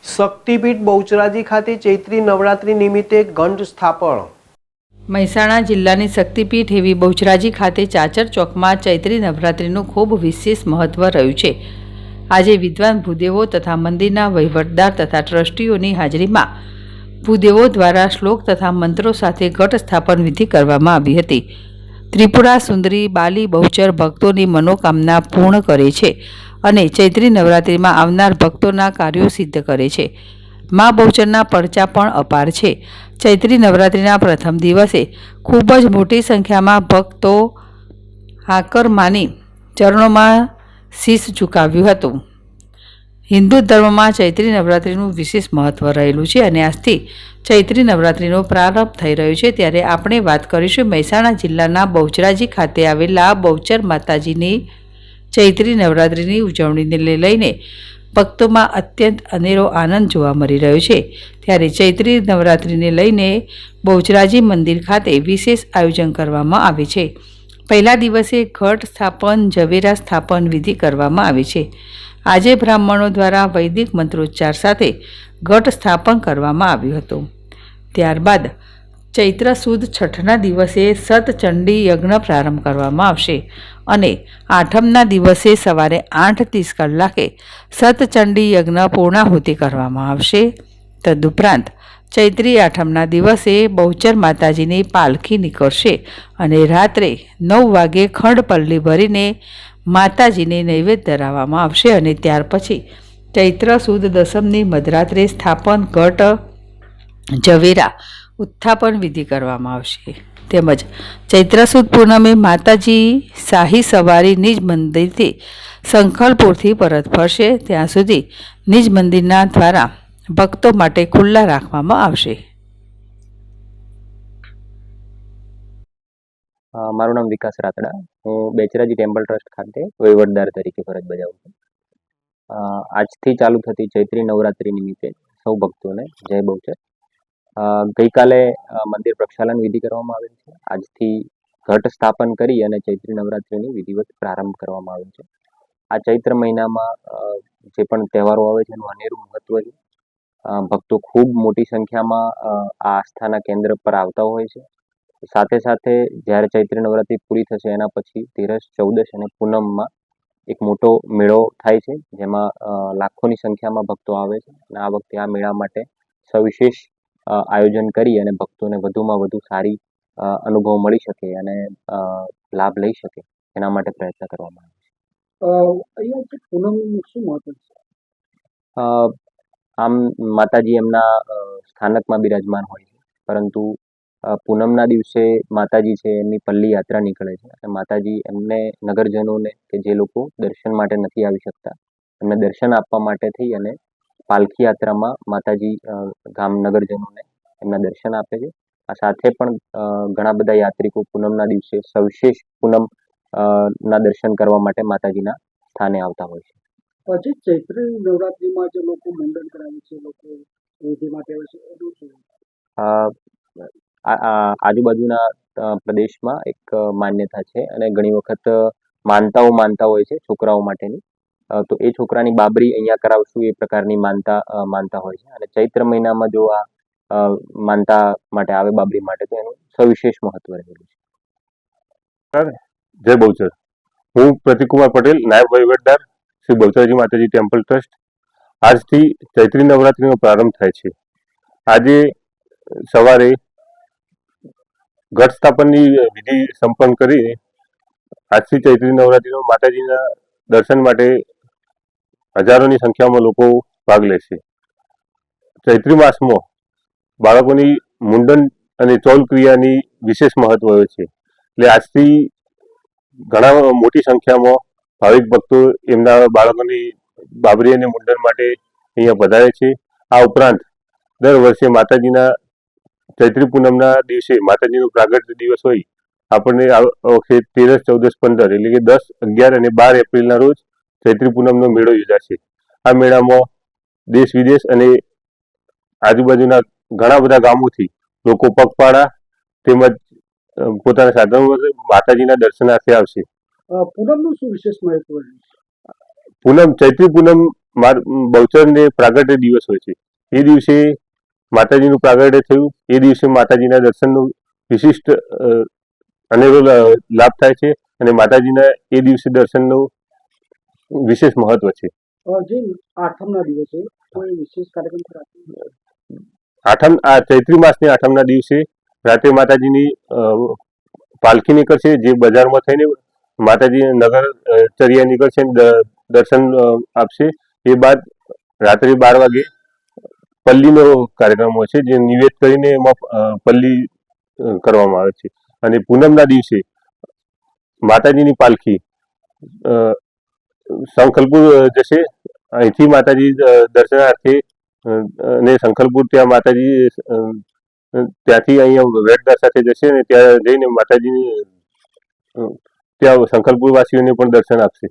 શક્તિપીઠ બહુચરાજી ખાતે ચૈત્રી નવરાત્રિ નિમિત્તે ઘંટ સ્થાપન. મહેસાણા જિલ્લાની શક્તિપીઠ એવી બહુચરાજી ખાતે ચાચર ચોકમાં ચૈત્રી નવરાત્રિનું ખૂબ વિશેષ મહત્વ રહ્યું છે. આજે વિદ્વાન ભૂદેવો તથા મંદિરના વહીવટદાર તથા ટ્રસ્ટીઓની હાજરીમાં ભૂદેવો દ્વારા શ્લોક તથા મંત્રો સાથે ઘટ સ્થાપન વિધિ કરવામાં આવી હતી. ત્રિપુરા સુંદરી બાલી બહુચર ભક્તોની મનોકામના પૂર્ણ કરે છે અને ચૈત્રી નવરાત્રિમાં આવનાર ભક્તોના કાર્યો સિદ્ધ કરે છે. મા બહુચરના પડચા પણ અપાર છે. ચૈત્રી નવરાત્રિના પ્રથમ દિવસે ખૂબ જ મોટી સંખ્યામાં ભક્તો હાકર માની ચરણોમાં શીશ ઝુકાવ્યું હતું. હિન્દુ ધર્મમાં ચૈત્રી નવરાત્રિનું વિશેષ મહત્વ રહેલું છે અને આજથી ચૈત્રી નવરાત્રિનો પ્રારંભ થઈ રહ્યો છે. ત્યારે આપણે વાત કરીશું મહેસાણા જિલ્લાના બહુચરાજી ખાતે આવેલા બહુચર માતાજીની ચૈત્રી નવરાત્રિની ઉજવણીને લઈને ભક્તોમાં અત્યંત અનેરો આનંદ જોવા મળી રહ્યો છે. ત્યારે ચૈત્રી નવરાત્રિને લઈને બહુચરાજી મંદિર ખાતે વિશેષ આયોજન કરવામાં આવે છે. પહેલા દિવસે ઘટ સ્થાપન ઝવેરા સ્થાપન વિધિ કરવામાં આવે છે. આજે બ્રાહ્મણો દ્વારા વૈદિક મંત્રોચ્ચાર સાથે ઘટ સ્થાપન કરવામાં આવ્યું હતું. ત્યારબાદ ચૈત્ર સુદ છઠના દિવસે સતચંડી યજ્ઞ પ્રારંભ કરવામાં આવશે અને આઠમના દિવસે સવારે 8:30 કલાકે સતચંડી યજ્ઞ પૂર્ણાહુતિ કરવામાં આવશે. તદુપરાંત ચૈત્રી આઠમના દિવસે બહુચર માતાજીની પાલખી નીકળશે અને રાત્રે 9 વાગે ખંડપલ્લી ભરીને માતાજીને નૈવેદ્ય ધરાવવામાં આવશે અને ત્યાર પછી ચૈત્ર સુદ દસમની મધરાત્રે સ્થાપન ઘટ ઝવેરા ઉત્થાપન વિધિ કરવામાં આવશે. તેમજ ચૈત્ર સુદ પૂનમે માતાજી શાહી સવારી નિજ મંદિરથી સંખલપુરથી પરત ફરશે. ત્યાં સુધી નિજ મંદિરના દ્વારા ભક્તો માટે ખુલ્લા રાખવામાં આવશે. મારું નામ વિકાસ રાતડા. હું બેચરાજી ટેમ્પલ ટ્રસ્ટ ખાતે વહીવટદાર તરીકે ફરજ બજાવું છું. આજથી ચાલુ થતી ચૈત્રી નવરાત્રિ નિમિત્તે સૌ ભક્તોને જય બહુચર. ગઈકાલે મંદિર પ્રક્ષાલન વિધિ કરવામાં આવેલ છે. આજથી ઘટ સ્થાપન કરી અને ચૈત્રી નવરાત્રિની વિધિવત પ્રારંભ કરવામાં આવ્યો છે. આ ચૈત્ર મહિનામાં જે પણ તહેવારો આવે છે એનું અનેરું મહત્વ છે. ભક્તો ખૂબ મોટી સંખ્યામાં આ આસ્થાના કેન્દ્ર પર આવતા હોય છે. સાથે સાથે જ્યારે ચૈત્રી નવરાત્રિ પૂરી થશે એના પછી તેરસ, ચૌદશ અને પૂનમમાં એક મોટો મેળો થાય છે, જેમાં લાખોની સંખ્યામાં ભક્તો આવે છે. અને આ વખતે આ મેળા માટે સવિશેષ આયોજન કરી અને ભક્તોને વધુમાં વધુ સારી અનુભવ મળી શકે અને લાભ લઈ શકે એના માટે પ્રયત્ન કરવામાં આવે છે. આમ માતાજી એમના સ્થાનકમાં બિરાજમાન હોય છે, પરંતુ પૂનમના દિવસે માતાજી છે એમની પલ્લી યાત્રા નીકળે છે અને માતાજી એમને નગરજનોને કે જે લોકો દર્શન માટે નથી આવી શકતા એમને દર્શન આપવા માટે થઈ અને પાલખી યાત્રામાં માતાજી ગામ નગરજનોને એમના દર્શન આપે છે. આ સાથે પણ ઘણા બધા યાત્રિકો પૂનમના દિવસે સવિશેષ પૂનમ ના દર્શન કરવા માટે માતાજીના સ્થાને આવતા હોય છે. પછી ચૈત્રી નવરાત્રિમાં જે લોકો મુંડન કરાવે છે, લોકો વિધિ માટે આવે છે, એનું શું? આજુબાજુના પ્રદેશમાં એક માન્યતા છે અને ઘણી વખત માનતાઓ માનતા હોય છે છોકરાઓ માટેની. તો એ છોકરાની બાબરી અહીંયા કરાવશું એ પ્રકારની માનતા હોય છે. અને ચૈત્ર મહિનામાં જો આ માનતા માટે આવે બાબરી માટે તો એનું સવિશેષ મહત્વ રહેલું છે. જય બહુચર. હું પ્રતિકુમાર પટેલ, નાયબ વહીવટદાર શ્રી બહુચરાજી માતાજી ટેમ્પલ ટ્રસ્ટ. આજથી ચૈત્રી નવરાત્રિનો પ્રારંભ થાય છે. આજે સવારે ઘટ સ્થાપનની વિધિ સંપન્ન કરી આજથી ચૈત્રી નવરાત્રિનો માતાજીના દર્શન માટે હજારોની સંખ્યામાં લોકો ભાગ લેશે. ચૈત્રી માસમાં બાળકોની મુંડન અને ચૌલ ક્રિયાની વિશેષ મહત્વ હોય છે. એટલે આજથી ઘણા મોટી સંખ્યામાં ભાવિક ભક્તો એમના બાળકોની બાબરી અને મુંડન માટે અહીંયા પધારે છે. આ ઉપરાંત દર વર્ષે માતાજીના ચૈત્રી પૂનમના દિવસે માતાજીનો પ્રાગટ્ય દિવસ હોય આપણને આ વખતે 13, 14, 15 એટલે કે 10, 11 અને 12 એપ્રિલના રોજ ચૈત્રી પૂનમનો મેળો યોજાશે. આ મેળામાં દેશ વિદેશ અને આજુબાજુના ઘણા બધા ગામોથી લોકો પગપાળા તેમજ પોતાના સાધનો માતાજીના દર્શનાર્થે આવશે. પૂનમનું શું વિશેષ મહત્વ? ચૈત્રી પૂનમ બહુચરને પ્રાગટ્ય દિવસ હોય છે. એ દિવસે માતાજીનું પ્રાગટ્ય થયું, એ દિવસે માતાજીના દર્શનનું વિશિષ્ટ અનેરો લાભ થાય છે અને માતાજીના એ દિવસે દર્શનનું વિશેષ મહત્વ છે. જે આઠમના દિવસે કોઈ વિશેષ કાર્યક્રમ કરાશે? આ ચૈત્રી માસની આઠમના દિવસે રાતે માતાજીની પાલખી નીકળશે, જે બજારમાં થઈને માતાજી નગરચર્યા નીકળશે અને દર્શન આપશે. એ બાદ રાત્રે 12 વાગે પલ્લીનો કાર્યક્રમ હોય છે, જે નિવેદ કરીને એમાં પલ્લી કરવામાં આવે છે. અને પૂનમના દિવસે માતાજીની પાલખી સંખલપુર જશે. અહીંથી માતાજી દર્શનાર્થે અને સંખલપુર ત્યાં માતાજી ત્યાંથી અહીંયા વેટદાર સાથે જશે અને ત્યાં જઈને માતાજીની ત્યાં સંખલપુર વાસીઓને પણ દર્શન આપશે.